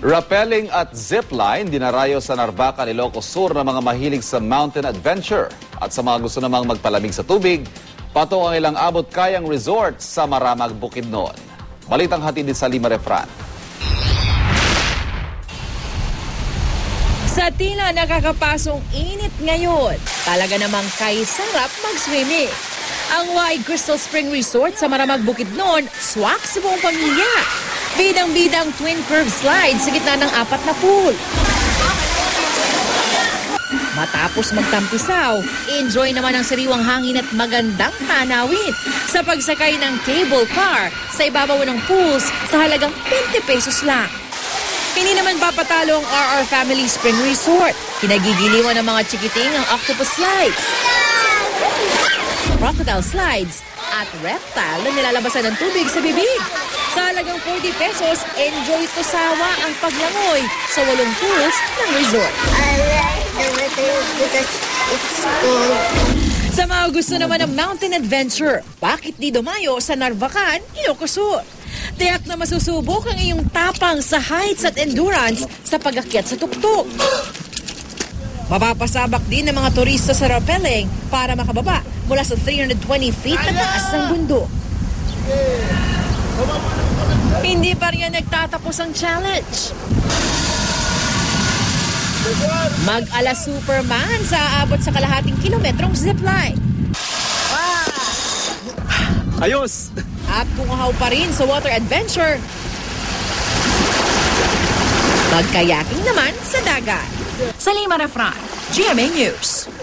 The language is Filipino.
Rappelling at zipline dinarayo sa Narvacan, Ilocos Sur ng mga mahilig sa mountain adventure. At sa mga gusto namang magpalamig sa tubig, pato ang ilang abot kayang resort sa Maramag, Bukidnon. Balitang hatid din sa Lima Refran. Sa tila nakakapasong init ngayon, talaga namang kay sarap mag-swimming. Ang Y Crystal Spring Resort sa Maramag, Bukidnon, swak sa buong pamilya. Bidang-bidang twin curve slide sa gitna ng 4 na pool. Matapos magtampisaw, enjoy naman ang sariwang hangin at magandang tanawin sa pagsakay ng cable car sa ibabaw ng pools sa halagang 20 pesos lang. Hindi naman papatalo ang RR Family Spring Resort. Kinagigiliwan ng mga chikiting ang octopus slides, crocodile slides, at reptile na nilalabasan ng tubig sa bibig. Sa halagang 40 pesos, enjoy to sawa ang paglangoy sa 8 pools ng resort. I like the weather because it's cold. Sa mga gusto naman ng mountain adventure, bakit di dumayo sa Narvacan, Ilocos Sur? Tiyak na masusubok ang iyong tapang sa heights at endurance sa pag-akyat sa tuktok. Mapapasabak din ng mga turista sa rappelling para makababa mula sa 320 feet na taas ng bundok. Hindi pa rin nagtatapos ang challenge. Mag-ala Superman sa aabot sa kalahating kilometrong zipline. Ayos! At kung ahaw pa rin sa water adventure, mag-kayaking naman sa dagat. Sa Lima Refran, GMA News.